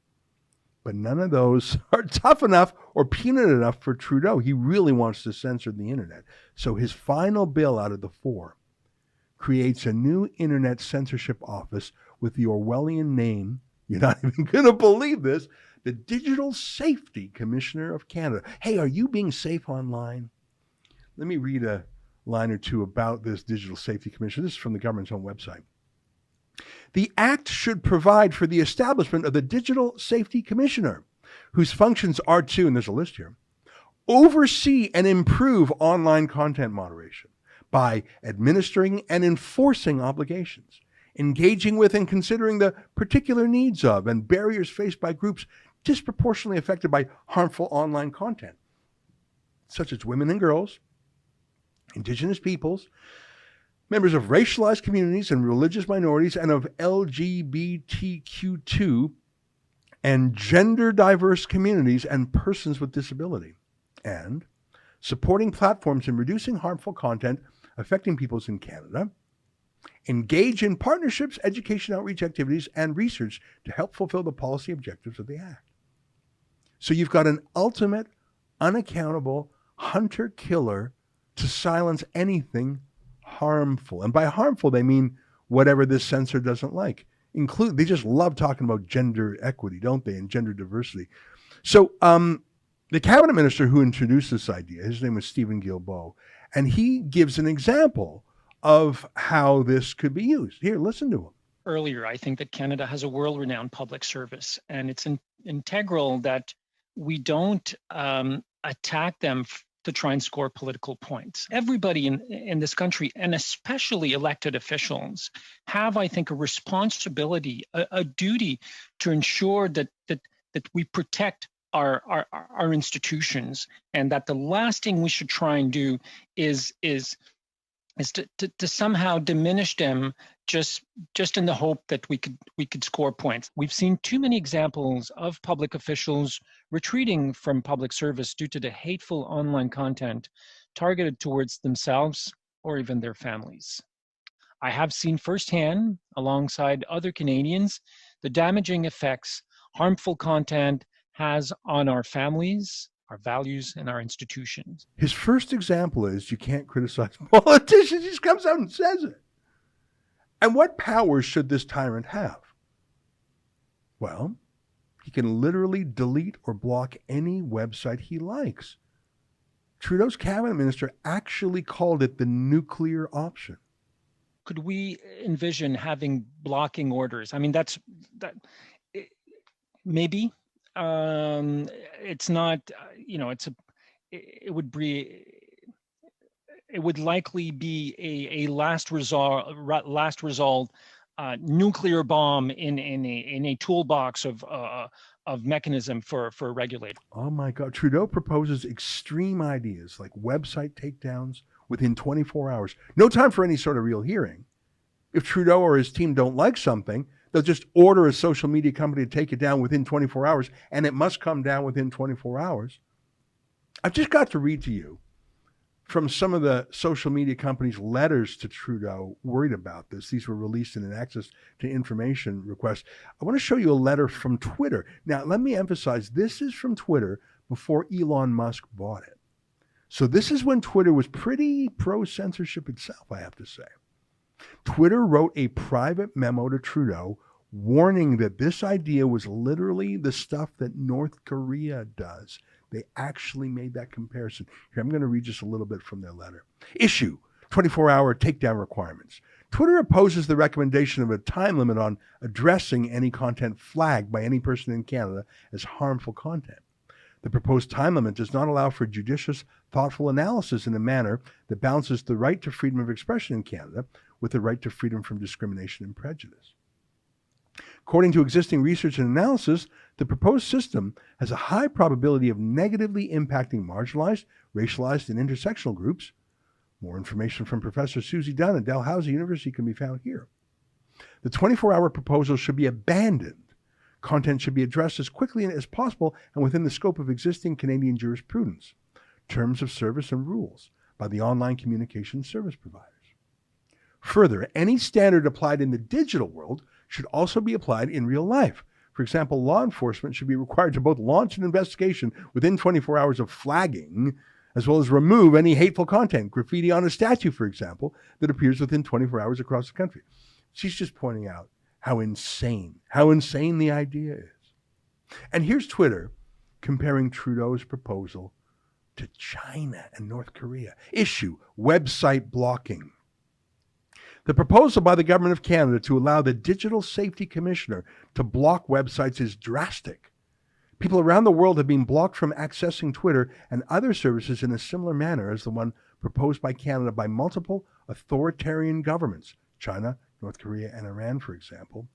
But none of those are tough enough or punitive enough for Trudeau. He really wants to censor the internet. So his final bill out of the four creates a new internet censorship office with the Orwellian name, you're not even going to believe this, the Digital Safety Commissioner of Canada. Hey, are you being safe online? Let me read a line or two about this Digital Safety Commissioner. This is from the government's own website. The Act should provide for the establishment of the Digital Safety Commissioner, whose functions are to, and there's a list here, oversee and improve online content moderation by administering and enforcing obligations, engaging with and considering the particular needs of and barriers faced by groups disproportionately affected by harmful online content, such as women and girls, Indigenous peoples, members of racialized communities and religious minorities, and of LGBTQ2 and gender diverse communities and persons with disability, and supporting platforms in reducing harmful content affecting peoples in Canada, engage in partnerships, education outreach activities, and research to help fulfill the policy objectives of the Act. So you've got an ultimate, unaccountable hunter-killer to silence anything harmful. And by harmful, they mean whatever this censor doesn't like. They just love talking about gender equity, don't they, and gender diversity. So the cabinet minister who introduced this idea, his name was Stephen Guilbeault, and he gives an example of how this could be used. Here, listen to him. Earlier, I think that Canada has a world-renowned public service, and it's integral that we don't attack them to try and score political points. Everybody in this country, and especially elected officials, have, I think, a responsibility, a duty to ensure that we protect our institutions, and that the last thing we should try and do is to somehow diminish them just in the hope that we could score points. We've seen too many examples of public officials retreating from public service due to the hateful online content targeted towards themselves or even their families. I have seen firsthand, alongside other Canadians, the damaging effects harmful content has on our families, our values, and our institutions. His first example is you can't criticize politicians. He just comes out and says it. And what powers should this tyrant have? Well, he can literally delete or block any website he likes. Trudeau's cabinet minister actually called it the nuclear option. Could we envision having blocking orders? I mean, maybe. It's not, it would likely be a last result nuclear bomb in a toolbox of mechanism for a regulator. Oh my God. Trudeau proposes extreme ideas like website takedowns within 24 hours. No time for any sort of real hearing. If Trudeau or his team don't like something, they'll just order a social media company to take it down within 24 hours, and it must come down within 24 hours. I've just got to read to you from some of the social media companies' letters to Trudeau worried about this. These were released in an access to information request. I want to show you a letter from Twitter. Now, let me emphasize, this is from Twitter before Elon Musk bought it. So this is when Twitter was pretty pro-censorship itself, I have to say. Twitter wrote a private memo to Trudeau warning that this idea was literally the stuff that North Korea does. They actually made that comparison. Here, I'm going to read just a little bit from their letter. Issue 24-hour takedown requirements. Twitter opposes the recommendation of a time limit on addressing any content flagged by any person in Canada as harmful content. The proposed time limit does not allow for judicious, thoughtful analysis in a manner that balances the right to freedom of expression in Canada with the right to freedom from discrimination and prejudice. According to existing research and analysis, the proposed system has a high probability of negatively impacting marginalized, racialized, and intersectional groups. More information from Professor Susie Dunn at Dalhousie University can be found here. The 24-hour proposal should be abandoned. Content should be addressed as quickly as possible and within the scope of existing Canadian jurisprudence, terms of service, and rules by the online communication service providers. Further, any standard applied in the digital world should also be applied in real life. For example, law enforcement should be required to both launch an investigation within 24 hours of flagging, as well as remove any hateful content, graffiti on a statue, for example, that appears within 24 hours across the country. She's just pointing out how insane the idea is. And here's Twitter comparing Trudeau's proposal to China and North Korea. Issue, website blocking. The proposal by the Government of Canada to allow the Digital Safety Commissioner to block websites is drastic. People around the world have been blocked from accessing Twitter and other services in a similar manner as the one proposed by Canada by multiple authoritarian governments, China, North Korea, and Iran, for example,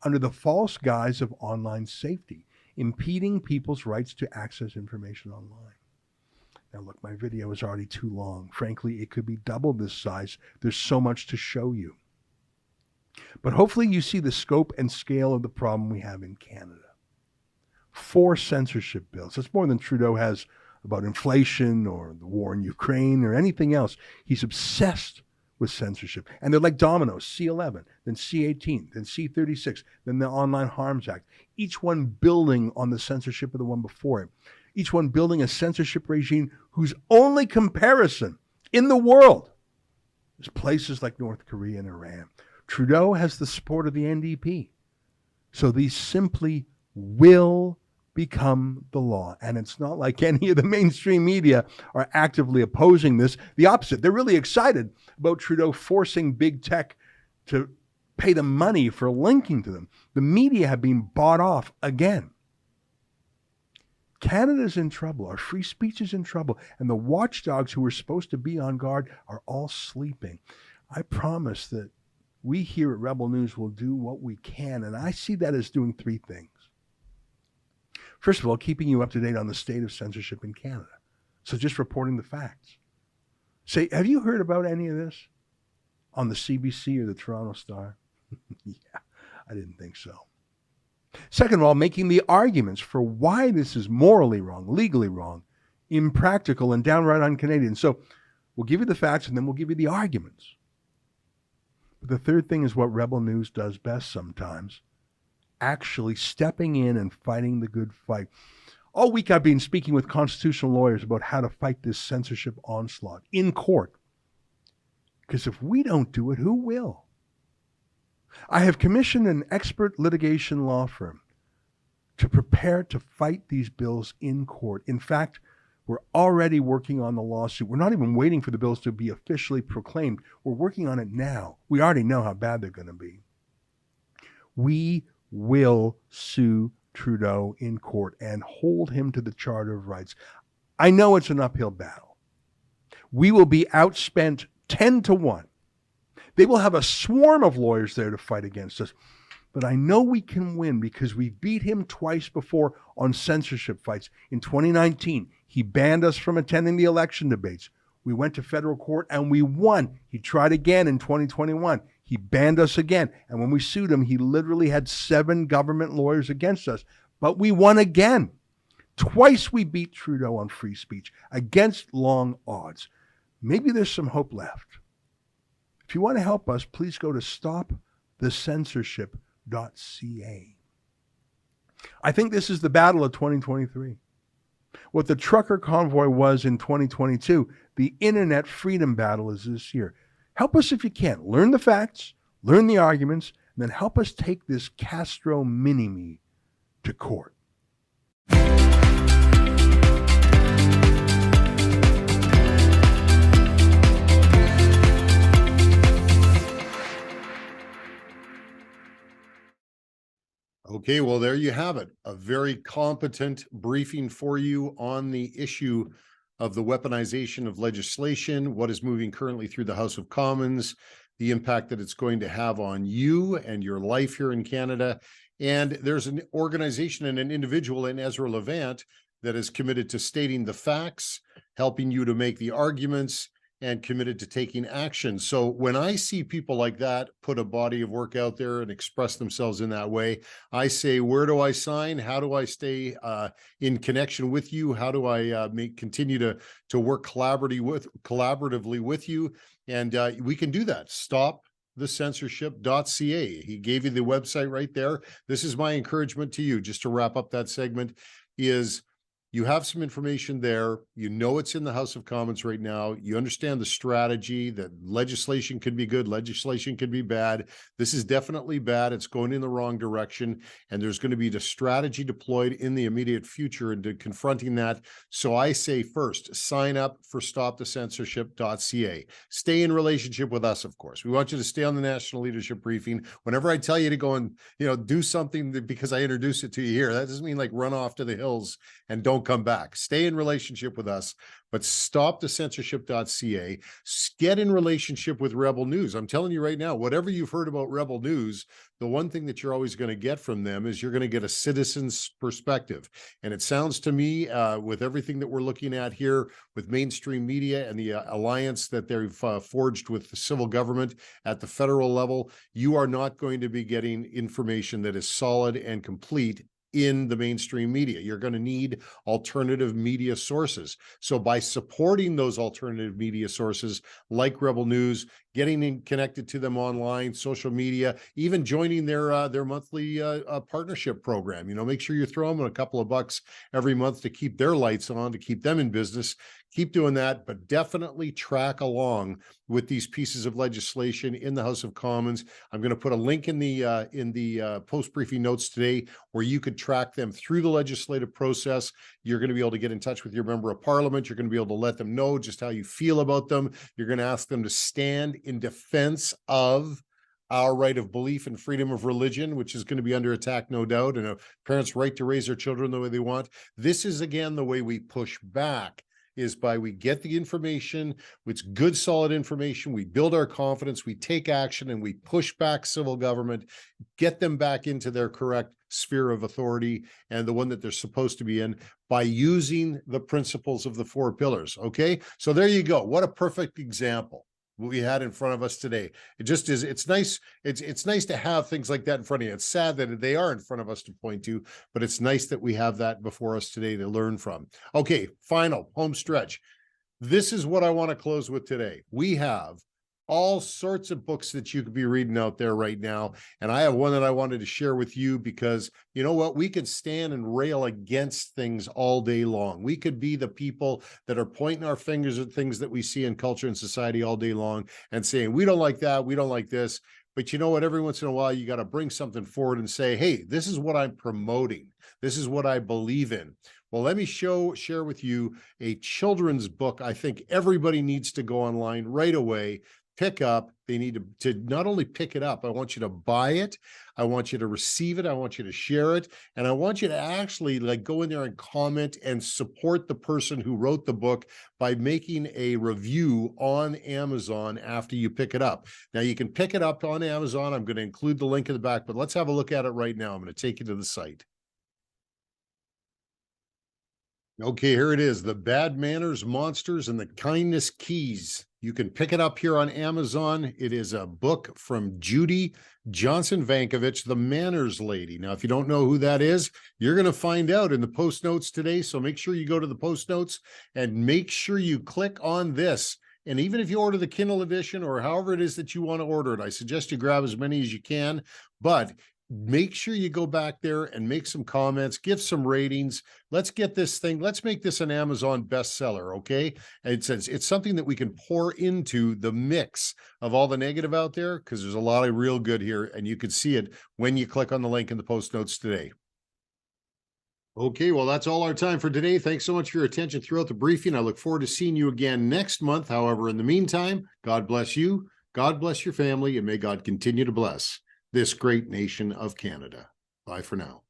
under the false guise of online safety, impeding people's rights to access information online. Now look, my video is already too long. Frankly, it could be double this size. There's so much to show you. But hopefully you see the scope and scale of the problem we have in Canada. 4 censorship bills. That's more than Trudeau has about inflation or the war in Ukraine or anything else. He's obsessed with censorship. And they're like dominoes, C11, then C18, then C36, then the Online Harms Act, each one building on the censorship of the one before it. Each one building a censorship regime whose only comparison in the world is places like North Korea and Iran. Trudeau has the support of the NDP. So these simply will become the law. And it's not like any of the mainstream media are actively opposing this. The opposite. They're really excited about Trudeau forcing big tech to pay them money for linking to them. The media have been bought off again. Canada's in trouble. Our free speech is in trouble. And the watchdogs who were supposed to be on guard are all sleeping. I promise that we here at Rebel News will do what we can. And I see that as doing 3 things. First of all, keeping you up to date on the state of censorship in Canada. So just reporting the facts. Say, have you heard about any of this on the CBC or the Toronto Star? Yeah, I didn't think so. Second of all, making the arguments for why this is morally wrong, legally wrong, impractical, and downright un-Canadian. So we'll give you the facts and then we'll give you the arguments. But the third thing is what Rebel News does best sometimes, actually stepping in and fighting the good fight. All week I've been speaking with constitutional lawyers about how to fight this censorship onslaught in court. Because if we don't do it, who will? I have commissioned an expert litigation law firm to prepare to fight these bills in court. In fact, we're already working on the lawsuit. We're not even waiting for the bills to be officially proclaimed. We're working on it now. We already know how bad they're going to be. We will sue Trudeau in court and hold him to the Charter of Rights. I know it's an uphill battle. We will be outspent 10-1. They will have a swarm of lawyers there to fight against us. But I know we can win because we beat him twice before on censorship fights. In 2019, he banned us from attending the election debates. We went to federal court and we won. He tried again in 2021. He banned us again. And when we sued him, he literally had 7 government lawyers against us. But we won again. Twice we beat Trudeau on free speech against long odds. Maybe there's some hope left. If you want to help us, please go to stopthecensorship.ca. I think this is the battle of 2023. What the trucker convoy was in 2022, the internet freedom battle is this year. Help us if you can. Learn the facts, learn the arguments, and then help us take this Castro mini-me to court. Okay, well, there you have it. A very competent briefing for you on the issue of the weaponization of legislation, what is moving currently through the House of Commons, the impact that it's going to have on you and your life here in Canada. And there's an organization and an individual in Ezra Levant that is committed to stating the facts, helping you to make the arguments, and committed to taking action. So when I see people like that put a body of work out there and express themselves in that way, I say, where do I sign? How do I stay in connection with you? How do I continue to work collaboratively with you? And we can do that. Stop the censorship.ca. He gave you the website right there. This is my encouragement to you, just to wrap up that segment, is you have some information there. You know it's in the House of Commons right now. You understand the strategy, that legislation could be good, legislation could be bad. This is definitely bad. It's going in the wrong direction. And there's going to be the strategy deployed in the immediate future into confronting that. So I say first, sign up for stopthecensorship.ca. Stay in relationship with us, of course. We want you to stay on the National Leadership Briefing. Whenever I tell you to go and do something because I introduce it to you here, that doesn't mean like run off to the hills and don't come back. Stay in relationship with us, but stop the censorship.ca. Get in relationship with Rebel News. I'm telling you right now, whatever you've heard about Rebel News, the one thing that you're always going to get from them is you're going to get a citizen's perspective. And it sounds to me, with everything that we're looking at here with mainstream media and the alliance that they've forged with the civil government at the federal level, you are not going to be getting information that is solid and complete in the mainstream media. You're going to need alternative media sources. So by supporting those alternative media sources like Rebel News, getting connected to them online, social media, even joining their monthly partnership program, make sure you throw them a couple of bucks every month to keep their lights on, to keep them in business. Keep doing that, but definitely track along with these pieces of legislation in the House of Commons. I'm going to put a link in the post-briefing notes today where you could track them through the legislative process. You're going to be able to get in touch with your member of parliament. You're going to be able to let them know just how you feel about them. You're going to ask them to stand in defense of our right of belief and freedom of religion, which is going to be under attack, no doubt, and a parent's right to raise their children the way they want. This is, again, the way we push back, is by we get the information, it's good, solid information, we build our confidence, we take action, and we push back civil government, get them back into their correct sphere of authority and the one that they're supposed to be in by using the principles of the 4 pillars. Okay, so there you go. What a perfect example we had in front of us today. It just is, it's nice. It's nice to have things like that in front of you. It's sad that they are in front of us to point to, but it's nice that we have that before us today to learn from. Okay, final home stretch. This is what I want to close with today. We have all sorts of books that you could be reading out there right now. And I have one that I wanted to share with you because you know what? We could stand and rail against things all day long. We could be the people that are pointing our fingers at things that we see in culture and society all day long and saying, we don't like that, we don't like this. But you know what? Every once in a while, you got to bring something forward and say, hey, this is what I'm promoting. This is what I believe in. Well, let me share with you a children's book I think everybody needs to go online right away, pick up. They need to not only pick it up, I want you to buy it. I want you to receive it. I want you to share it. And I want you to actually go in there and comment and support the person who wrote the book by making a review on Amazon after you pick it up. Now you can pick it up on Amazon. I'm going to include the link in the back, but let's have a look at it right now. I'm going to take you to the site. Okay, here it is. The Bad Manners Monsters and the Kindness Keys. You can pick it up here on Amazon. It is a book from Judy Johnson-Vankovich, the Manners Lady. Now, if you don't know who that is, you're going to find out in the post notes today. So make sure you go to the post notes and make sure you click on this. And even if you order the Kindle edition or however it is that you want to order it, I suggest you grab as many as you can. But make sure you go back there and make some comments, give some ratings. Let's get this thing, let's make this an Amazon bestseller, okay? And it's something that we can pour into the mix of all the negative out there, because there's a lot of real good here, and you can see it when you click on the link in the post notes today. Okay, well, that's all our time for today. Thanks so much for your attention throughout the briefing. I look forward to seeing you again next month. However, in the meantime, God bless you, God bless your family, and may God continue to bless this great nation of Canada. Bye for now.